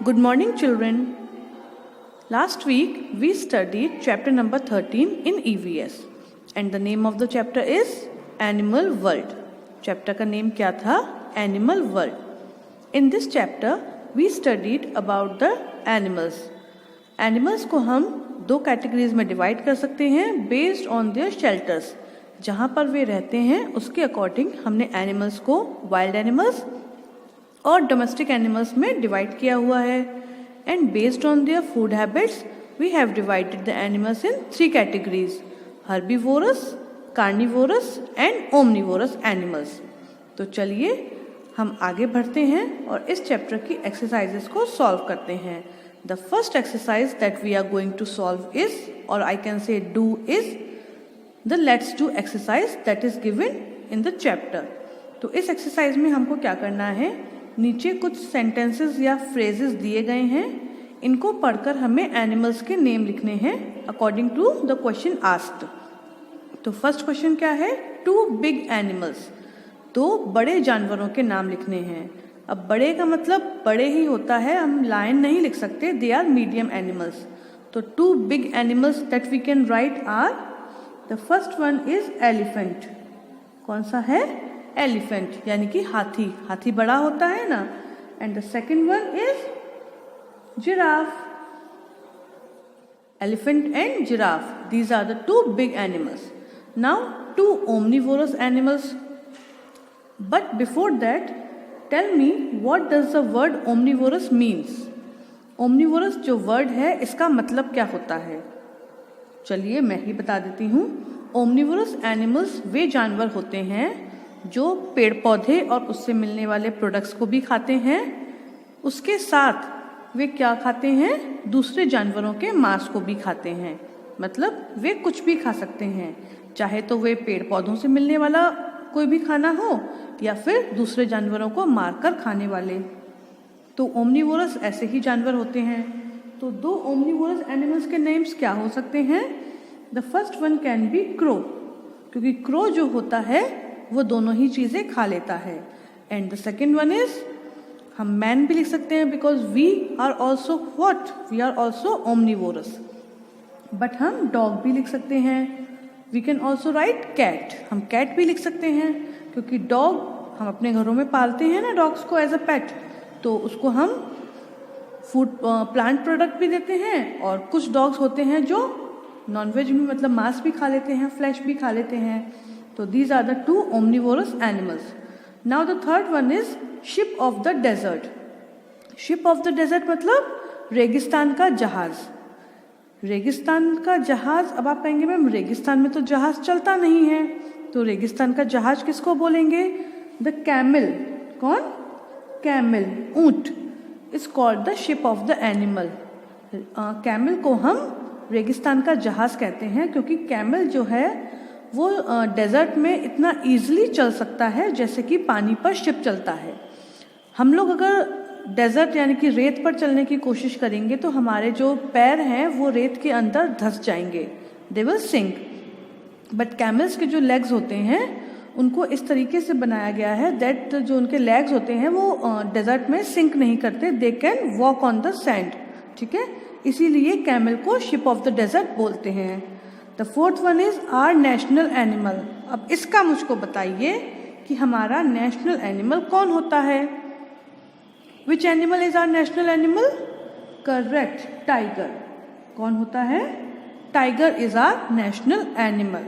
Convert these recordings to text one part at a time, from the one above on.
Good morning, children. Last week we studied chapter number 13 in EVS and the name of the chapter is Animal World. Chapter का name क्या था? Animal World. In this chapter we studied about the animals. Animals को हम दो categories में divide कर सकते हैं बेस्ड ऑन देयर शेल्टर्स. जहाँ पर वे रहते हैं उसके अकॉर्डिंग हमने एनिमल्स को वाइल्ड एनिमल्स और डोमेस्टिक एनिमल्स में डिवाइड किया हुआ है. And based on their food habits we have divided the animals in 3 categories: herbivorous, carnivorous and omnivorous animals. तो चलिए हम आगे बढ़ते हैं और इस चैप्टर की एक्सरसाइजेस को सॉल्व करते हैं. The first exercise that we are going to solve is, और I can say do, is the let's do exercise that is given in the chapter. तो इस एक्सरसाइज में हमको क्या करना है, नीचे कुछ सेंटेंसेस या फ्रेजेस दिए गए हैं, इनको पढ़कर हमें एनिमल्स के नेम लिखने हैं according to the question asked. तो फर्स्ट क्वेश्चन क्या है, 2 बिग एनिमल्स, 2 बड़े जानवरों के नाम लिखने हैं. अब बड़े का मतलब बड़े ही होता है, हम लायन नहीं लिख सकते, दे आर मीडियम एनिमल्स. तो 2 big animals that we can write are, the first one is elephant. कौन सा है? एलिफेंट, यानी कि हाथी. हाथी बड़ा होता है ना. And the second one is giraffe. Elephant and giraffe, these are the 2 big animals. Now 2 omnivorous animals. But before that, tell me what does the word omnivorous means? Omnivorous जो वर्ड है इसका मतलब क्या होता है? चलिए मैं ही बता देती हूँ. ओमनिवोरस एनिमल्स वे जानवर होते हैं जो पेड़ पौधे और उससे मिलने वाले प्रोडक्ट्स को भी खाते हैं. उसके साथ वे क्या खाते हैं, दूसरे जानवरों के मांस को भी खाते हैं. मतलब वे कुछ भी खा सकते हैं, चाहे तो वे पेड़ पौधों से मिलने वाला कोई भी खाना हो या फिर दूसरे जानवरों को मारकर खाने वाले. तो ओमनिवोरस ऐसे ही जानवर होते हैं. तो 2 ओमनिवोरस एनिमल्स के नेम्स क्या हो सकते हैं? The first one can be crow, क्योंकि क्रो जो होता है वो दोनों ही चीजें खा लेता है. And the second one is, हम मैन भी लिख सकते हैं because we are also what, we are also omnivorous. But हम डॉग भी लिख सकते हैं. We can also write cat, हम कैट भी लिख सकते हैं क्योंकि डॉग हम अपने घरों में पालते हैं ना डॉग्स को एज अ पेट, तो उसको हम फूड प्लांट प्रोडक्ट भी देते हैं. और कुछ डॉग्स होते हैं जो नॉनवेज में मतलब मांस भी खा लेते हैं, फ्लैश भी खा लेते हैं. तो these are the 2 omnivorous animals. Now the third one is ship of the desert. Ship of the desert मतलब रेगिस्तान का जहाज. रेगिस्तान का जहाज, अब आप कहेंगे मैम रेगिस्तान में तो जहाज चलता नहीं है, तो रेगिस्तान का जहाज किसको बोलेंगे? The camel. कौन? कैमल, ऊंट, is called the ship of the animal. Camel को हम रेगिस्तान का जहाज कहते हैं क्योंकि कैमल जो है वो डेजर्ट में इतना ईजिली चल सकता है जैसे कि पानी पर शिप चलता है. हम लोग अगर डेजर्ट यानी कि रेत पर चलने की कोशिश करेंगे तो हमारे जो पैर हैं वो रेत के अंदर धंस जाएंगे, they will sink. But camels के जो लेग्स होते हैं उनको इस तरीके से बनाया गया है दैट जो उनके लेग्स होते हैं वो डेजर्ट में सिंक नहीं करते, they can walk on the sand. ठीक है, इसीलिए कैमल को शिप ऑफ द डेजर्ट बोलते हैं. The fourth one is our national animal. अब इसका मुझको बताइए कि हमारा नेशनल एनिमल कौन होता है? Which animal is our national animal? Correct, tiger. कौन होता है? Tiger is our national animal.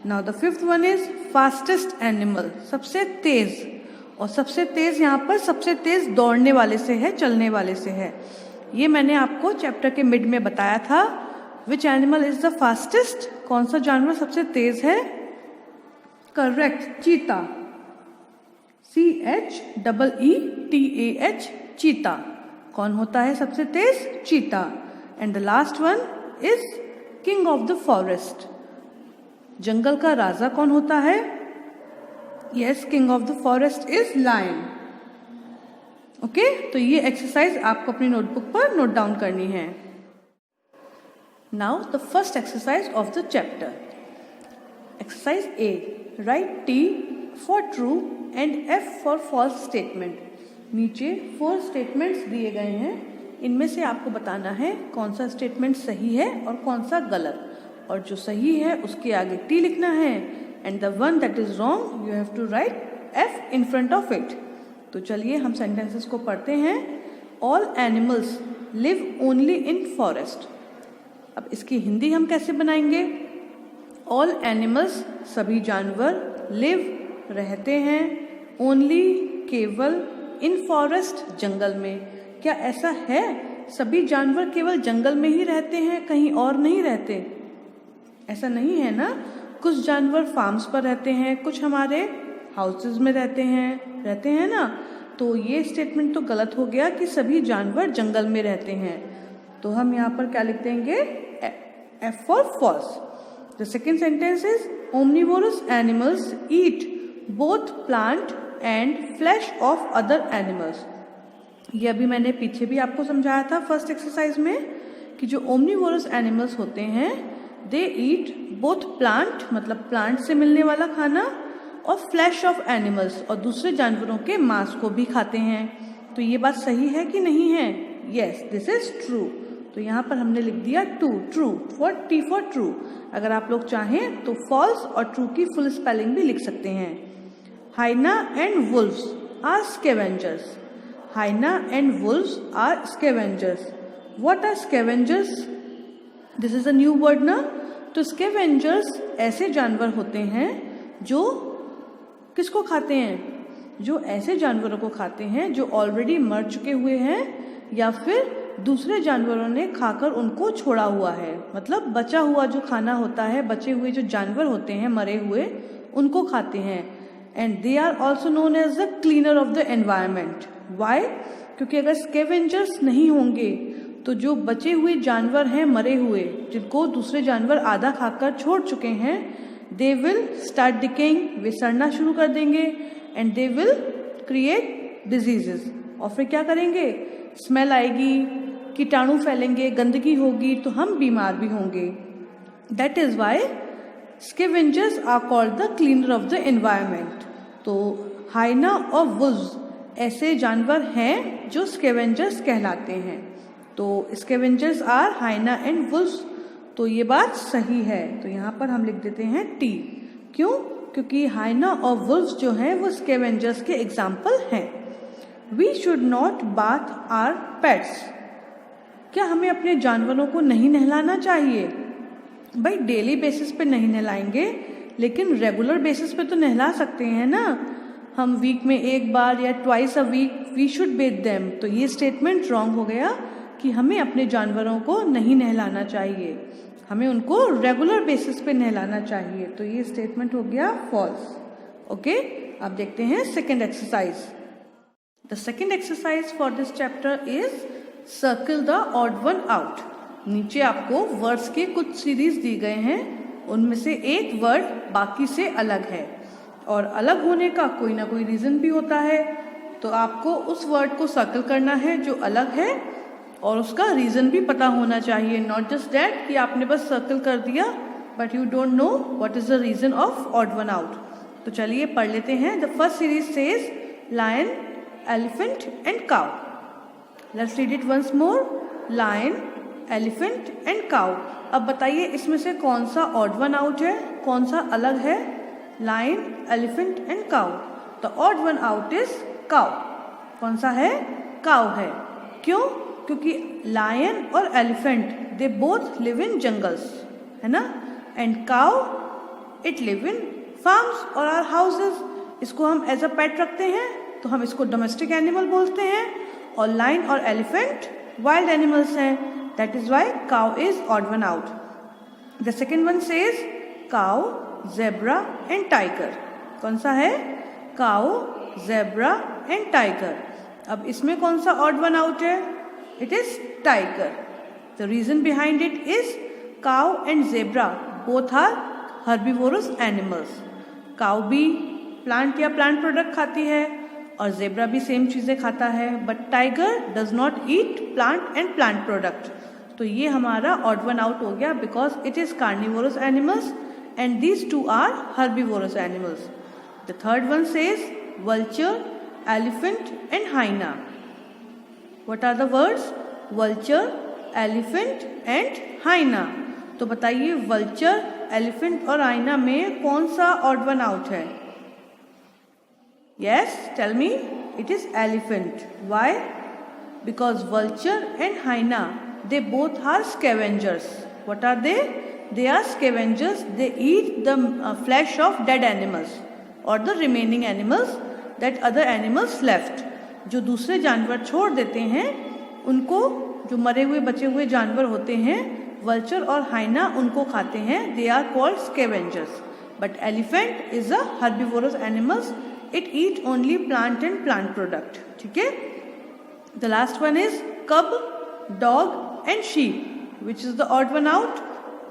Now the fifth one is fastest animal, सबसे तेज. और सबसे तेज यहाँ पर सबसे तेज दौड़ने वाले से है, चलने वाले से है. ये मैंने आपको चैप्टर के मिड में बताया था. विच एनिमल इज द फास्टेस्ट, कौन सा जानवर सबसे तेज है? करेक्ट, चीता. CHEETAH, चीता. कौन होता है सबसे तेज? Cheetah. And the last one is king of the forest. जंगल का राजा कौन होता है? Yes, king of the forest is lion. Okay, तो ये एक्सरसाइज आपको अपनी नोटबुक पर नोट डाउन करनी है. Now the first exercise of the chapter. Exercise A, write T for true and F for false statement. नीचे 4 स्टेटमेंट्स दिए गए हैं इनमें से आपको बताना है कौन सा स्टेटमेंट सही है और कौन सा गलत, और जो सही है उसके आगे टी लिखना है, and the one that is wrong you have to write F in front of it. तो चलिए हम सेंटेंसेस को पढ़ते हैं। All animals live only in forest. अब इसकी हिंदी हम कैसे बनाएंगे? ऑल एनिमल्स सभी जानवर, लिव रहते हैं, ओनली केवल, इन फॉरेस्ट जंगल में। क्या ऐसा है सभी जानवर केवल जंगल में ही रहते हैं, कहीं और नहीं रहते? ऐसा नहीं है ना। कुछ जानवर फार्म्स पर रहते हैं, कुछ हमारे हाउसेस में रहते हैं ना। तो ये स्टेटमेंट तो गलत हो गया कि सभी जानवर जंगल में रहते हैं। तो हम यहाँ पर क्या लिख देंगे? F for false. The second sentence is omnivorous animals eat both plant and flesh of other animals. ये अभी मैंने पीछे भी आपको समझाया था फर्स्ट एक्सरसाइज में कि जो ओमनिवोरस एनिमल्स होते हैं दे ईट बोथ प्लांट मतलब प्लांट से मिलने वाला खाना, और फ्लैश ऑफ एनिमल्स और दूसरे जानवरों के मांस को भी खाते हैं। तो ये बात सही है कि नहीं है? Yes, this is true. तो यहाँ पर हमने लिख दिया true for T for true. अगर आप लोग चाहें तो फॉल्स और ट्रू की फुल स्पेलिंग भी लिख सकते हैं। Hyena and wolves are scavengers. Hyena and wolves are scavengers. What are scavengers? This is a new word ना। तो स्कैवेंजर्स ऐसे जानवर होते हैं जो किसको खाते हैं? जो ऐसे जानवरों को खाते हैं जो ऑलरेडी मर चुके हुए हैं या फिर दूसरे जानवरों ने खाकर उनको छोड़ा हुआ है। मतलब बचा हुआ जो खाना होता है, बचे हुए जो जानवर होते हैं मरे हुए, उनको खाते हैं। And they are also known as the cleaner of the environment. Why? क्योंकि अगर स्कैवेंजर्स नहीं होंगे तो जो बचे हुए जानवर हैं मरे हुए, जिनको दूसरे जानवर आधा खाकर छोड़ चुके हैं, दे विल स्टार्ट डिकेइंग, वे सड़ना शुरू कर देंगे, and they will create diseases. और फिर क्या करेंगे? स्मेल आएगी, कीटाणु फैलेंगे, गंदगी होगी, तो हम बीमार भी होंगे। That is why scavengers are called the cleaner of the environment. तो हाइना और वुल्व्स ऐसे जानवर हैं जो स्कैवेंजर्स कहलाते हैं। तो स्कैवेंजर्स आर हाइना एंड वुल्व्स। तो ये बात सही है। तो यहाँ पर हम लिख देते हैं टी। क्यों? क्योंकि हाइना और वुल्व्स जो हैं वो स्कैवेंजर्स के एग्जाम्पल हैं। We should not bath our pets. क्या हमें अपने जानवरों को नहीं नहलाना चाहिए? भाई डेली बेसिस पे नहीं नहलाएंगे, लेकिन रेगुलर बेसिस पे तो नहला सकते हैं ना। हम वीक में एक बार या twice a week we should bathe them. तो ये स्टेटमेंट रॉन्ग हो गया कि हमें अपने जानवरों को नहीं नहलाना चाहिए, हमें उनको रेगुलर बेसिस पे नहलाना चाहिए। तो ये स्टेटमेंट हो गया फॉल्स। ओके, अब देखते हैं second exercise. The second exercise for this chapter is circle the odd one out. नीचे आपको वर्ड्स के कुछ सीरीज दी गए हैं, उनमें से एक वर्ड बाकी से अलग है, और अलग होने का कोई ना कोई रीजन भी होता है। तो आपको उस वर्ड को सर्कल करना है जो अलग है, और उसका रीजन भी पता होना चाहिए। नॉट जस्ट दैट कि आपने बस सर्कल कर दिया but you don't know what is the reason of odd one out. तो चलिए पढ़ लेते हैं। The first series says lion, elephant and cow. Let's read it once more. Lion, elephant and cow. अब बताइए इसमें से कौन सा ऑड वन आउट है, कौन सा अलग है? Lion, elephant and cow. The odd one out is cow. कौन सा है? काउ है। क्यों? क्योंकि लायन और elephant they both live in jungles, है ना, and cow it live in farms और आर हाउसेस। इसको हम एज अ पेट रखते हैं तो हम इसको डोमेस्टिक एनिमल बोलते हैं, और लायन और एलिफेंट वाइल्ड एनिमल्स हैं। That is why cow is odd one out. The second one says cow, zebra and tiger. कौन सा है? Cow, zebra and tiger. अब इसमें कौन सा ऑड वन आउट है? It is tiger. The reason behind it is cow and zebra both are herbivorous animals. Cow भी plant या plant product खाती है और zebra भी same चीज़ें खाता है, but tiger does not eat plant and plant product. तो ये हमारा odd one out हो गया because it is carnivorous animals and these two are herbivorous animals. The third one says vulture, elephant and hyena. What are the words? Vulture, elephant and hyena. तो बताइए vulture, elephant और hyena में कौन सा odd one out है? Yes, tell me. It is elephant. Why? Because vulture and hyena they both are scavengers. What are they? They are scavengers. They eat the flesh of dead animals or the remaining animals that other animals left. जो दूसरे जानवर छोड़ देते हैं उनको, जो मरे हुए बचे हुए जानवर होते हैं, वल्चर और हाइना उनको खाते हैं. They are called scavengers. But elephant is a herbivorous animals. It eat only plant and plant product. ठीक है? The last one is cub, dog and sheep. Which is the odd one out?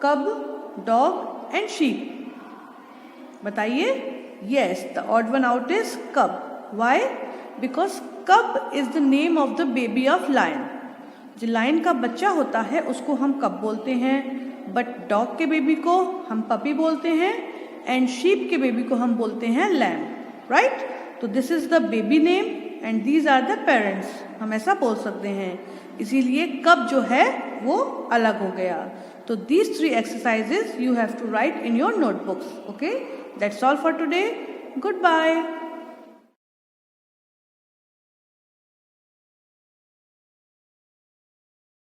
Cub, dog and sheep. बताइए. Yes, the odd one out is cub. Why? Because cub is the name of the baby of lion. जो lion का बच्चा होता है उसको हम कब बोलते हैं, बट डॉग के बेबी को हम पपी बोलते हैं एंड शीप के बेबी को हम बोलते हैं लैम. राइट? तो this is the baby name and these are the parents. हम ऐसा बोल सकते हैं. इसीलिए कब जो है वो अलग हो गया. तो these 3 exercises you have to write in your notebooks. Okay, that's all for today. Goodbye.